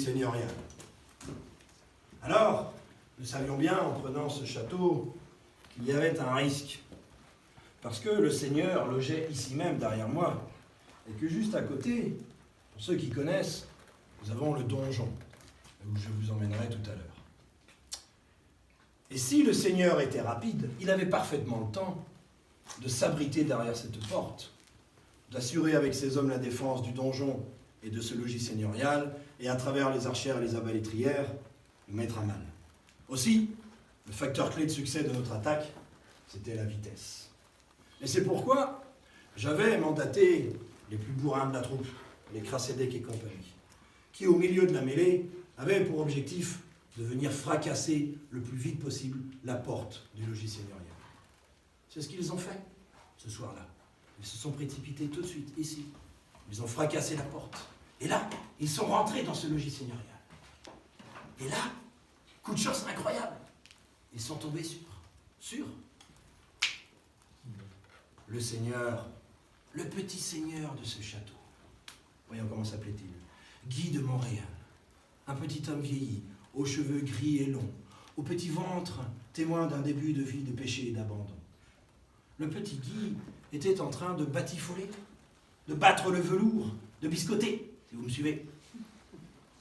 seigneurial. Alors, nous savions bien, en prenant ce château, qu'il y avait un risque. Parce que le seigneur logeait ici même, derrière moi, et que juste à côté, pour ceux qui connaissent, nous avons le donjon, où je vous emmènerai tout à l'heure. Et si le seigneur était rapide, il avait parfaitement le temps de s'abriter derrière cette porte, d'assurer avec ses hommes la défense du donjon et de ce logis seigneurial, et à travers les archères et les arbalétrières, le mettre à mal. Aussi, le facteur clé de succès de notre attaque, c'était la vitesse. Et c'est pourquoi j'avais mandaté les plus bourrins de la troupe, les Krasedek et compagnie, qui, au milieu de la mêlée, avaient pour objectif de venir fracasser le plus vite possible la porte du logis seigneurial. C'est ce qu'ils ont fait ce soir-là. Ils se sont précipités tout de suite, ici. Ils ont fracassé la porte. Et là, ils sont rentrés dans ce logis seigneurial. Et là, coup de chance incroyable, ils sont tombés sur le seigneur, le petit seigneur de ce château. Voyons comment s'appelait-il. Guy de Montréal. Un petit homme vieilli, aux cheveux gris et longs, au petit ventre, témoin d'un début de vie de péché et d'abandon. Le petit Guy était en train de batifoler, de battre le velours, de biscotter, si vous me suivez.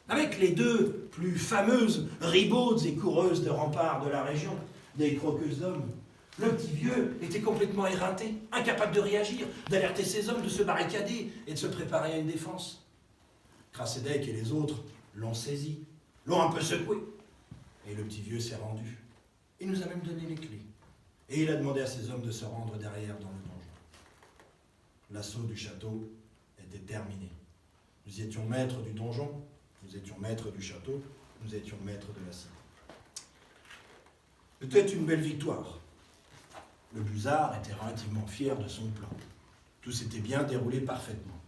Avec les deux plus fameuses ribaudes et coureuses de remparts de la région, des croqueuses d'hommes, le petit vieux était complètement éreinté, incapable de réagir, d'alerter ses hommes, de se barricader et de se préparer à une défense. Krasedek et les autres l'ont saisi, l'ont un peu secoué, et le petit vieux s'est rendu. Il nous a même donné les clés. Et il a demandé à ses hommes de se rendre derrière dans le donjon. L'assaut du château était terminé. Nous étions maîtres du donjon, nous étions maîtres du château, nous étions maîtres de la cité. Peut-être une belle victoire. Le Busard était relativement fier de son plan. Tout s'était bien déroulé parfaitement.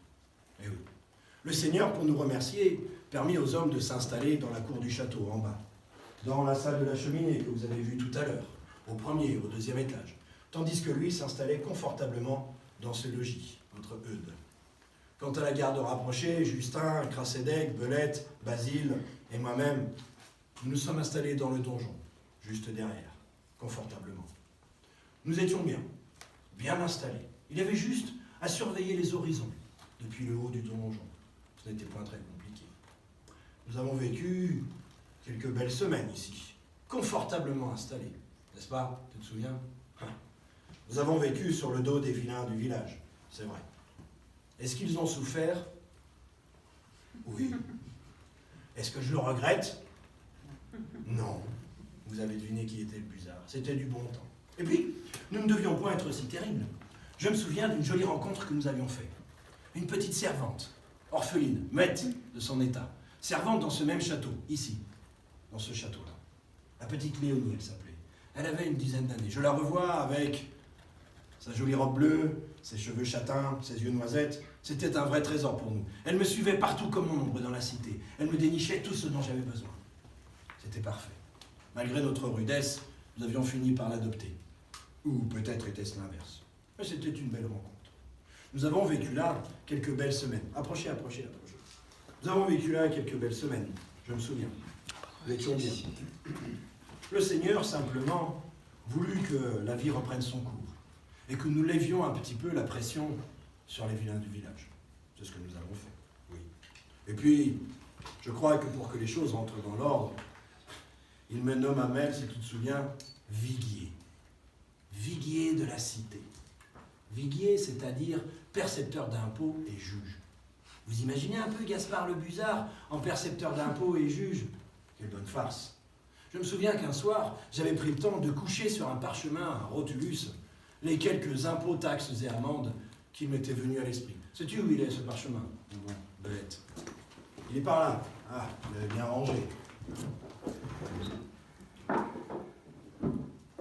Et oui. Le seigneur, pour nous remercier, permit aux hommes de s'installer dans la cour du château, en bas, dans la salle de la cheminée que vous avez vue tout à l'heure, au premier et au deuxième étage, tandis que lui s'installait confortablement dans ce logis, notre Eudes. Quant à la garde rapprochée, Justin, Krasedek, Belette, Basile et moi-même, nous nous sommes installés dans le donjon, juste derrière, confortablement. Nous étions bien installés. Il y avait juste à surveiller les horizons depuis le haut du donjon. Ce n'était pas très compliqué. Nous avons vécu quelques belles semaines ici, confortablement installés. N'est-ce pas? Tu te souviens? Nous avons vécu sur le dos des vilains du village, c'est vrai. Est-ce qu'ils ont souffert? Oui. Est-ce que je le regrette? Non. Vous avez deviné qui était le Busard. C'était du bon temps. Et puis, nous ne devions point être si terribles. Je me souviens d'une jolie rencontre que nous avions faite. Une petite servante, orpheline, muette de son état, servante dans ce même château, ici, dans ce château-là. La petite Léonie, elle s'appelait. Elle avait une dizaine d'années. Je la revois avec sa jolie robe bleue, ses cheveux châtains, ses yeux noisettes. C'était un vrai trésor pour nous. Elle me suivait partout comme mon ombre dans la cité. Elle me dénichait tout ce dont j'avais besoin. C'était parfait. Malgré notre rudesse, nous avions fini par l'adopter. Ou peut-être était-ce l'inverse. Mais c'était une belle rencontre. Nous avons vécu là quelques belles semaines. Approchez. Nous avons vécu là quelques belles semaines, je me souviens. Nous étions bien. Le Seigneur, simplement, voulut que la vie reprenne son cours et que nous lévions un petit peu la pression sur les vilains du village. C'est ce que nous avons fait, oui. Et puis, je crois que pour que les choses entrent dans l'ordre, il me nomme à Mel, si tu te souviens, viguier. Viguier de la cité. Viguier, c'est-à-dire percepteur d'impôts et juge. Vous imaginez un peu Gaspard le Busard en percepteur d'impôts et juge? Quelle bonne farce. Je me souviens qu'un soir, j'avais pris le temps de coucher sur un parchemin, un rotulus, les quelques impôts, taxes et amendes qui m'étaient venus à l'esprit. Sais-tu où il est, ce parchemin? Bon, Belette. Il est par là. Ah, il avait bien rangé.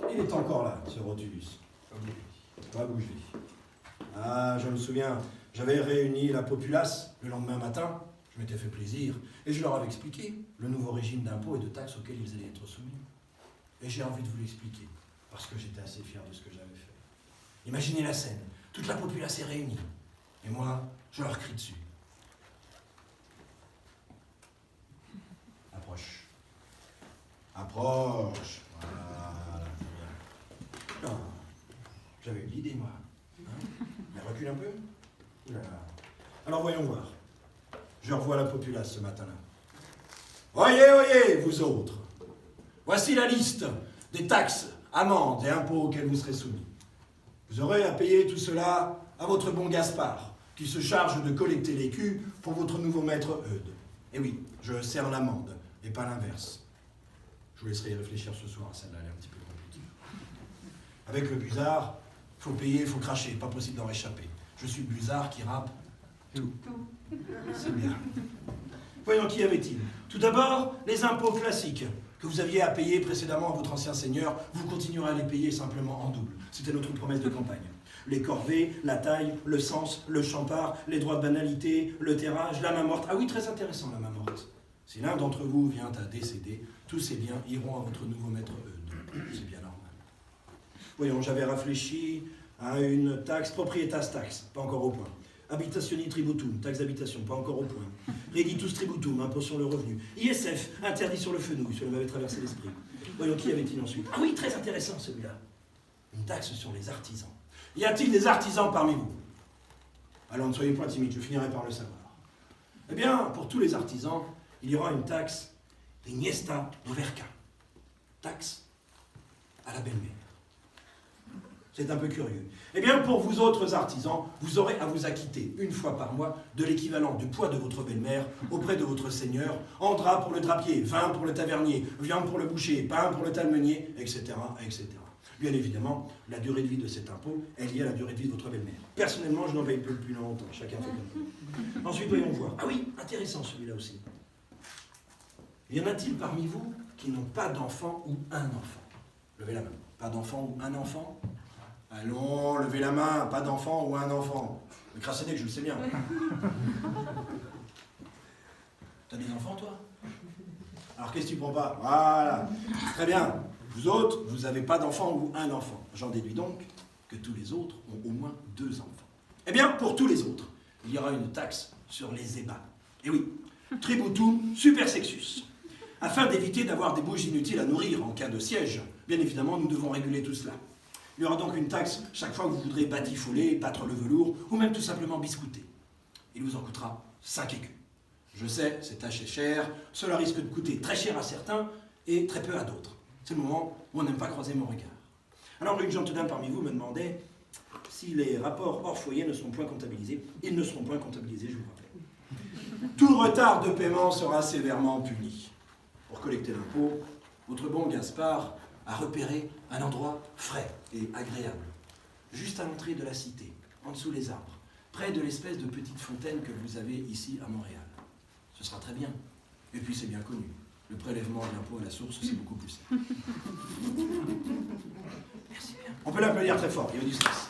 Il est encore là, ce rotulus. Pas bougé. Ah, je me souviens, j'avais réuni la populace le lendemain matin, je m'étais fait plaisir, et je leur avais expliqué le nouveau régime d'impôts et de taxes auquel ils allaient être soumis. Et j'ai envie de vous l'expliquer, parce que j'étais assez fier de ce que j'avais fait. Imaginez la scène, toute la populace est réunie, et moi, je leur crie dessus. Proche. Voilà. Non, j'avais eu l'idée, moi. Mais recule un peu. Ouh là là. Alors voyons voir. Je revois la populace ce matin-là. Oyez, vous autres. Voici la liste des taxes, amendes et impôts auxquels vous serez soumis. Vous aurez à payer tout cela à votre bon Gaspard, qui se charge de collecter les culs pour votre nouveau maître Eudes. Et oui, je serre l'amende, et pas l'inverse. Je vous laisserai y réfléchir ce soir, celle-là elle est un petit peu compliquée. Avec le busard, faut payer, faut cracher, pas possible d'en réchapper. Je suis le busard qui rappe tout. C'est bien. Voyons, qui avait-il? Tout d'abord, les impôts classiques que vous aviez à payer précédemment à votre ancien seigneur, vous continuerez à les payer simplement en double. C'était notre promesse de campagne. Les corvées, la taille, le sens, le champard, les droits de banalité, le terrage, la main morte. Ah oui, très intéressant la main morte. Si l'un d'entre vous vient à décéder, tous ces biens iront à votre nouveau maître Eudes. C'est bien normal. Voyons, j'avais réfléchi à une taxe, proprietas tax, pas encore au point. Habitationi tributum, taxe d'habitation, pas encore au point. Reditus tributum, impôt sur le revenu. ISF, interdit sur le fenouil, cela m'avait traversé l'esprit. Voyons, qui avait-il ensuite? Ah oui, très intéressant celui-là. Une taxe sur les artisans. Y a-t-il des artisans parmi vous? Alors ne soyez pas timides, je finirai par le savoir. Eh bien, pour tous les artisans, il y aura une taxe Iniesta Noverca. Taxe à la belle-mère. C'est un peu curieux. Eh bien, pour vous autres artisans, vous aurez à vous acquitter une fois par mois de l'équivalent du poids de votre belle-mère auprès de votre seigneur, en drap pour le drapier, vin pour le tavernier, viande pour le boucher, pain pour le talmenier, etc., etc. Bien évidemment, la durée de vie de cet impôt est liée à la durée de vie de votre belle-mère. Personnellement, je n'en paye plus longtemps, chacun fait comme ça. Ensuite, voyons voir. Ah oui, intéressant celui-là aussi. Y en a-t-il parmi vous qui n'ont pas d'enfant ou un enfant? Levez la main. Pas d'enfant ou un enfant? Allons, levez la main. Pas d'enfant ou un enfant? Mais crassez que je le sais bien. T'as des enfants, toi? Alors, qu'est-ce que tu prends pas? Voilà. Très bien. Vous autres, vous n'avez pas d'enfant ou un enfant. J'en déduis donc que tous les autres ont au moins 2 enfants. Eh bien, pour tous les autres, il y aura une taxe sur les ébats. Et oui, tributum super sexus. Afin d'éviter d'avoir des bouches inutiles à nourrir en cas de siège, bien évidemment, nous devons réguler tout cela. Il y aura donc une taxe chaque fois que vous voudrez batifoler, battre le velours, ou même tout simplement biscouter. Il vous en coûtera 5 écus. Je sais, c'est assez cher, cela risque de coûter très cher à certains et très peu à d'autres. C'est le moment où on n'aime pas croiser mon regard. Alors une gentille dame parmi vous me demandait si les rapports hors foyer ne sont point comptabilisés. Ils ne seront point comptabilisés, je vous rappelle. Tout retard de paiement sera sévèrement puni. Pour collecter l'impôt, votre bon Gaspard a repéré un endroit frais et agréable, juste à l'entrée de la cité, en dessous des arbres, près de l'espèce de petite fontaine que vous avez ici à Montréal. Ce sera très bien. Et puis c'est bien connu. Le prélèvement de l'impôt à la source, c'est beaucoup plus simple. Merci bien. On peut l'applaudir très fort, il y a du stress.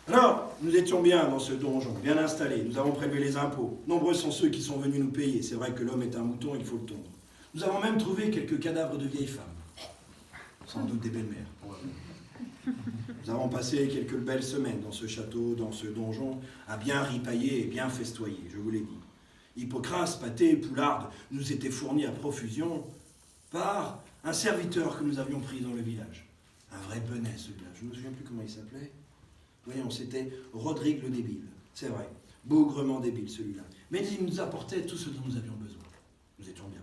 Alors, nous étions bien dans ce donjon, bien installés, nous avons prélevé les impôts. Nombreux sont ceux qui sont venus nous payer. C'est vrai que l'homme est un mouton, il faut le tondre. Nous avons même trouvé quelques cadavres de vieilles femmes. Sans doute des belles-mères, probablement. Nous avons passé quelques belles semaines dans ce château, dans ce donjon, à bien ripailler et bien festoyer, je vous l'ai dit. Hippocrate, pâté, poularde nous étaient fournis à profusion par un serviteur que nous avions pris dans le village. Un vrai benet, celui-là. Je ne me souviens plus comment il s'appelait. Voyons, c'était Rodrigue le débile. C'est vrai, bougrement débile celui-là. Mais il nous apportait tout ce dont nous avions besoin. Nous étions bien.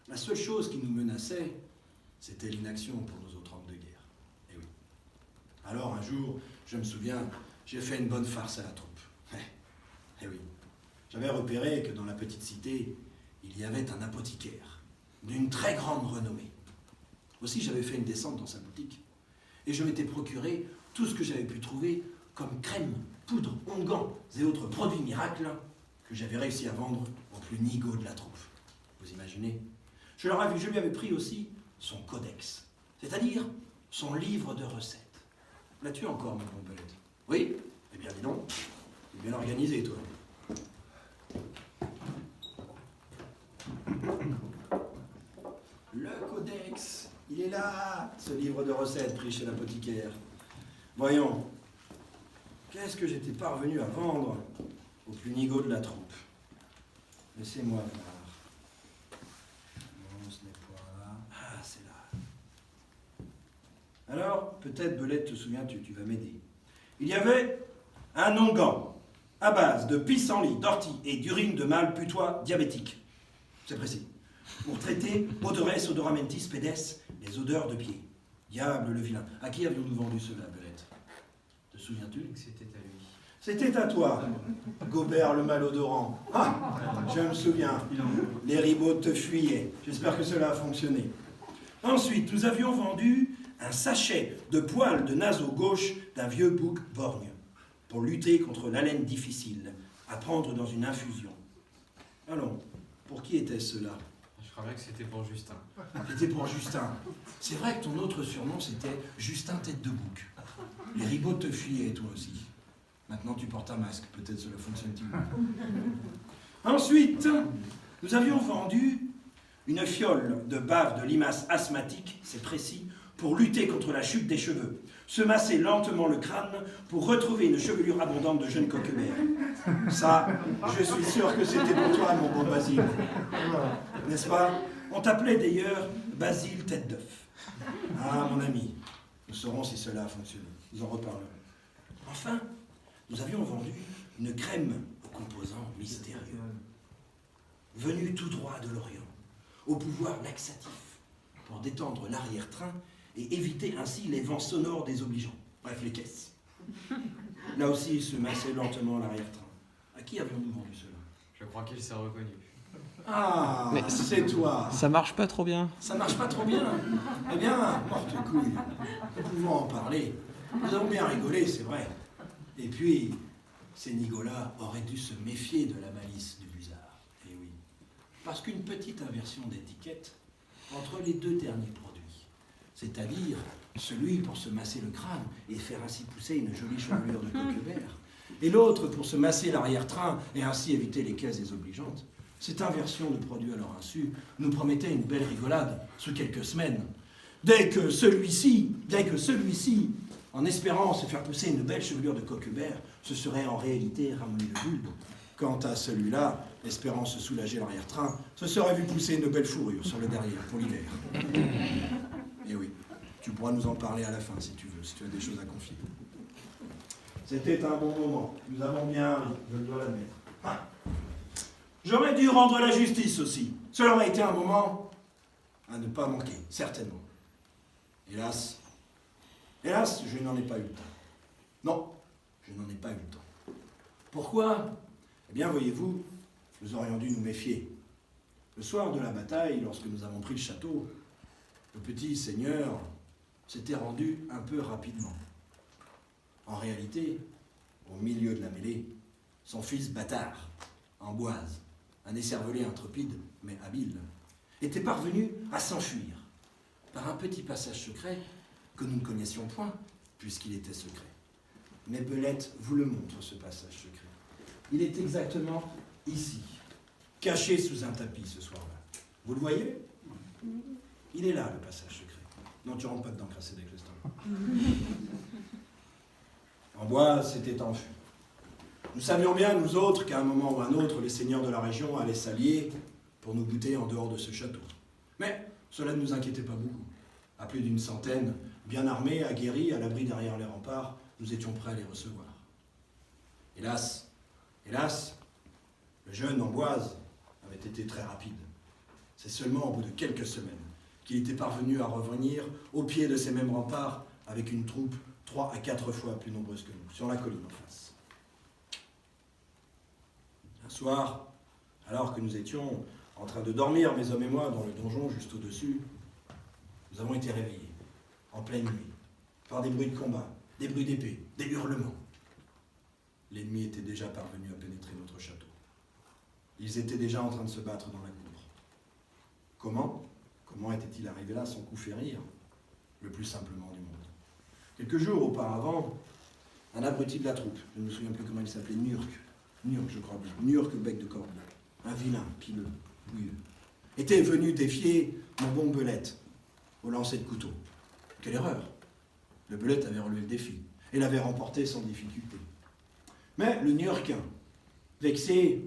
La seule chose qui nous menaçait, c'était l'inaction pour nos autres hommes de guerre. Et oui. Alors un jour, je me souviens, j'ai fait une bonne farce à la troupe. Eh oui. J'avais repéré que dans la petite cité, il y avait un apothicaire d'une très grande renommée. Aussi, j'avais fait une descente dans sa boutique et je m'étais procuré tout ce que j'avais pu trouver comme crème, poudre, onguents et autres produits miracles que j'avais réussi à vendre au plus nigaud de la troupe. Vous imaginez? Je lui avais pris aussi son codex, c'est-à-dire son livre de recettes. L'as-tu encore, ma pompelette? Oui? Eh bien, dis donc, tu es bien organisé, toi. Le codex, il est là, ce livre de recettes pris chez l'apothicaire. Voyons, qu'est-ce que j'étais parvenu à vendre au plus nigaud de la troupe? Laissez-moi voir. Alors, peut-être, Belette, te souviens-tu, tu vas m'aider. Il y avait un onguent à base de pissenlit, d'ortie et d'urine de mâle putois diabétique. C'est précis. Pour traiter odores odoramentis pedes, les odeurs de pied. Diable le vilain. À qui avions-nous vendu cela, Belette? Te souviens-tu? C'était à lui. C'était à toi, Gobert le malodorant. Ah, je me souviens. Les ribots te fuyaient. J'espère que cela a fonctionné. Ensuite, nous avions vendu un sachet de poils de naseau gauche d'un vieux bouc borgne pour lutter contre l'haleine difficile à prendre dans une infusion. Allons, pour qui était cela? Je crois bien que c'était pour Justin. C'était pour Justin. C'est vrai que ton autre surnom, c'était Justin Tête de Bouc. Les ribots te fuyaient, toi aussi. Maintenant, tu portes un masque. Peut-être cela fonctionne-t-il. Ensuite, nous avions vendu une fiole de bave de limaces asthmatiques, c'est précis, pour lutter contre la chute des cheveux. Se masser lentement le crâne pour retrouver une chevelure abondante de jeune coquebert. Ça, je suis sûr que c'était pour toi, mon bon Basile. N'est-ce pas? On t'appelait d'ailleurs Basile Tête d'œuf. Ah, mon ami, nous saurons si cela a fonctionné. Nous en reparlerons. Enfin, nous avions vendu une crème aux composants mystérieux, venue tout droit de l'Orient, au pouvoir laxatif, pour détendre l'arrière-train et éviter ainsi les vents sonores désobligeants. Bref, les caisses. Là aussi, il se massait lentement l'arrière-train. À qui avions-nous vendu cela? Je crois qu'il s'est reconnu. Ah, Mais c'est toi. Ça marche pas trop bien. Ça marche pas trop bien. Eh bien, morte couille, nous pouvons en parler. Nous avons bien rigolé, c'est vrai. Et puis, ces Nigolas auraient dû se méfier de la malice du Busard. Eh oui. Parce qu'une petite inversion d'étiquette entre les deux derniers produits, c'est-à-dire celui pour se masser le crâne et faire ainsi pousser une jolie chevelure de coquebert, et l'autre pour se masser l'arrière-train et ainsi éviter les caisses désobligeantes, cette inversion de produit à leur insu nous promettait une belle rigolade sous quelques semaines. Dès que celui-ci, en espérant se faire pousser une belle chevelure de coquebert, se serait en réalité ramolli le bulbe. Quant à celui-là, espérant se soulager l'arrière-train, se serait vu pousser une belle fourrure sur le derrière pour l'hiver. Et oui, tu pourras nous en parler à la fin si tu veux, si tu as des choses à confier. C'était un bon moment. Nous avons bien ri, je dois l'admettre. Ah. J'aurais dû rendre la justice aussi. Cela aurait été un moment à ne pas manquer, certainement. Hélas, je n'en ai pas eu le temps. Non, je n'en ai pas eu le temps. Pourquoi? Eh bien, voyez-vous, nous aurions dû nous méfier. Le soir de la bataille, lorsque nous avons pris le château, le petit seigneur s'était rendu un peu rapidement. En réalité, au milieu de la mêlée, son fils bâtard, Amboise, un écervelé intrépide mais habile, était parvenu à s'enfuir par un petit passage secret que nous ne connaissions point, puisqu'il était secret. Mais Belette vous le montre, ce passage secret. Il est exactement ici, caché sous un tapis ce soir-là. Vous le voyez? Il est là, le passage secret. Non, tu rentres pas dedans, crassé avec l'estomac. Amboise s'était enfui. Nous savions bien, nous autres, qu'à un moment ou un autre, les seigneurs de la région allaient s'allier pour nous buter en dehors de ce château. Mais cela ne nous inquiétait pas beaucoup. À plus d'une centaine, bien armés, aguerris, à l'abri derrière les remparts, nous étions prêts à les recevoir. Hélas, le jeune Amboise avait été très rapide. C'est seulement au bout de quelques semaines qu'il était parvenu à revenir au pied de ces mêmes remparts avec une troupe 3 à 4 fois plus nombreuse que nous, sur la colline en face. Un soir, alors que nous étions en train de dormir, mes hommes et moi, dans le donjon juste au-dessus, nous avons été réveillés, en pleine nuit, par des bruits de combat, des bruits d'épée, des hurlements. L'ennemi était déjà parvenu à pénétrer notre château. Ils étaient déjà en train de se battre dans la cour. Comment était-il arrivé là sans coup férir? Le plus simplement du monde. Quelques jours auparavant, un abruti de la troupe, je ne me souviens plus comment il s'appelait, Nurk, je crois bien, Nurk bec de corbe, un vilain, pileux, pouilleux, était venu défier mon bon Belette au lancer de couteau. Quelle erreur! Le Belette avait relevé le défi et l'avait remporté sans difficulté. Mais le Nurquin, vexé,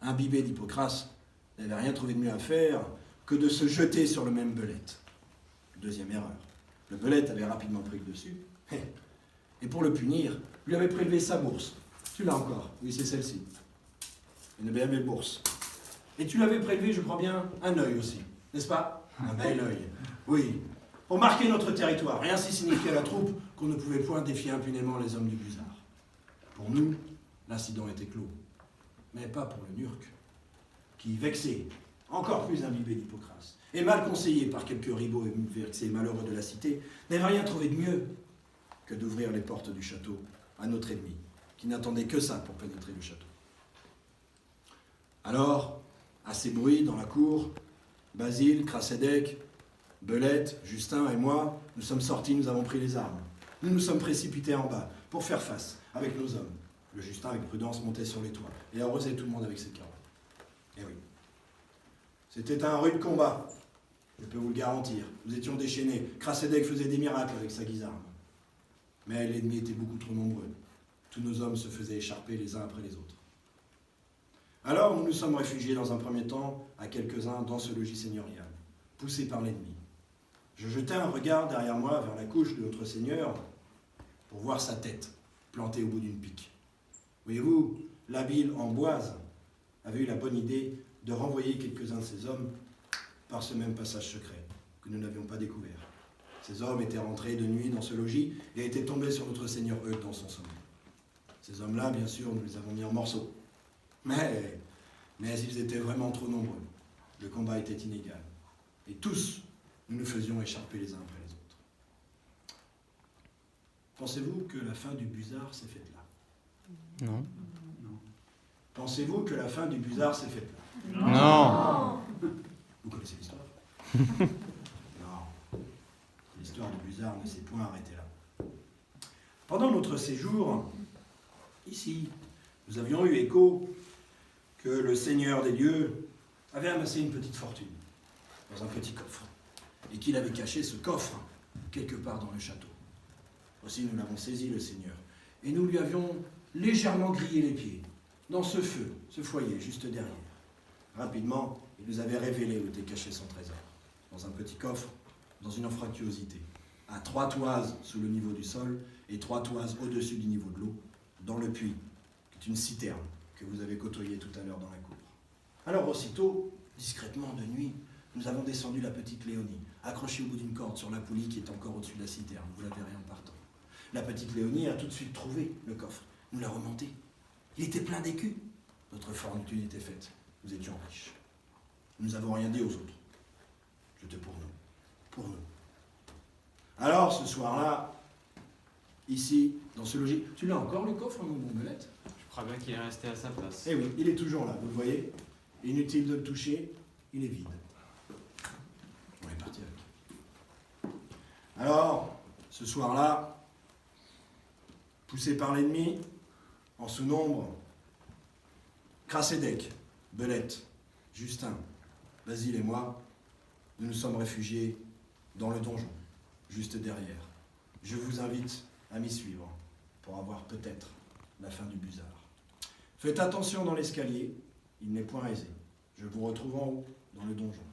imbibé d'Hippocrate, n'avait rien trouvé de mieux à faire que de se jeter sur le même Belette. Deuxième erreur. Le Belette avait rapidement pris le dessus, et pour le punir, lui avait prélevé sa bourse. Tu l'as encore, oui c'est celle-ci. Une belle bourse. Et tu l'avais prélevé, je crois bien, un œil aussi, n'est-ce pas? Un bel œil, oui. Pour marquer notre territoire, et ainsi signifier à la troupe qu'on ne pouvait point défier impunément les hommes du Busard. Pour nous, l'incident était clos, mais pas pour le Nurk, qui, vexé, encore plus imbibé d'Hippocrate, et mal conseillé par quelques ribauds et vexés malheureux de la cité, n'avait rien trouvé de mieux que d'ouvrir les portes du château à notre ennemi, qui n'attendait que ça pour pénétrer le château. Alors, à ces bruits dans la cour, Basile, Crasédek, Belette, Justin et moi, nous sommes sortis, nous avons pris les armes. Nous nous sommes précipités en bas pour faire face avec nos hommes. Le Justin, avec prudence, montait sur les toits et arrosait tout le monde avec ses carreaux. Et oui, c'était un rude combat, je peux vous le garantir. Nous étions déchaînés. Crasédek faisait des miracles avec sa guisarme. Mais l'ennemi était beaucoup trop nombreux. Tous nos hommes se faisaient écharper les uns après les autres. Alors nous nous sommes réfugiés dans un premier temps à quelques-uns dans ce logis seigneurial, poussés par l'ennemi. Je jetai un regard derrière moi vers la couche de notre Seigneur pour voir sa tête plantée au bout d'une pique. Voyez-vous, l'habile Amboise avait eu la bonne idée de renvoyer quelques-uns de ses hommes par ce même passage secret que nous n'avions pas découvert. Ces hommes étaient rentrés de nuit dans ce logis et étaient tombés sur notre Seigneur Eudes dans son sommeil. Ces hommes-là, bien sûr, nous les avons mis en morceaux. Mais ils étaient vraiment trop nombreux. Le combat était inégal. Et tous, nous nous faisions écharper les uns après les autres. Pensez-vous que la fin du Busard s'est faite là? Non. Pensez-vous que la fin du Busard s'est faite là? Non. Vous connaissez l'histoire? Non. L'histoire du Busard ne s'est point arrêtée là. Pendant notre séjour, ici, nous avions eu écho que le Seigneur des lieux avait amassé une petite fortune dans un petit coffre et qu'il avait caché ce coffre quelque part dans le château. Aussi nous l'avons saisi, le Seigneur, et nous lui avions légèrement grillé les pieds dans ce feu, ce foyer juste derrière. Rapidement, il nous avait révélé où était caché son trésor, dans un petit coffre, dans une anfractuosité, à 3 toises sous le niveau du sol et 3 toises au-dessus du niveau de l'eau, dans le puits, qui est une citerne que vous avez côtoyée tout à l'heure dans la cour. Alors aussitôt, discrètement de nuit, nous avons descendu la petite Léonie, accrochée au bout d'une corde sur la poulie qui est encore au-dessus de la citerne, vous la verrez en partant. La petite Léonie a tout de suite trouvé le coffre, nous l'a remonté. Il était plein d'écus. Notre fortune était faite, nous étions riches. Nous n'avons rien dit aux autres. C'était pour nous. Pour nous. Alors, ce soir-là, ici, dans ce logis, tu l'as encore le coffre, mon bon Belette? Je crois bien qu'il est resté à sa place. Eh oui, il est toujours là, vous le voyez. Inutile de le toucher, il est vide. On est parti avec. Alors, ce soir-là, poussé par l'ennemi, en sous-nombre, Crasédek, Belette, Justin, Basile et moi, nous nous sommes réfugiés dans le donjon, juste derrière. Je vous invite à m'y suivre pour avoir peut-être la fin du Busard. Faites attention dans l'escalier, il n'est point aisé. Je vous retrouve en haut, dans le donjon.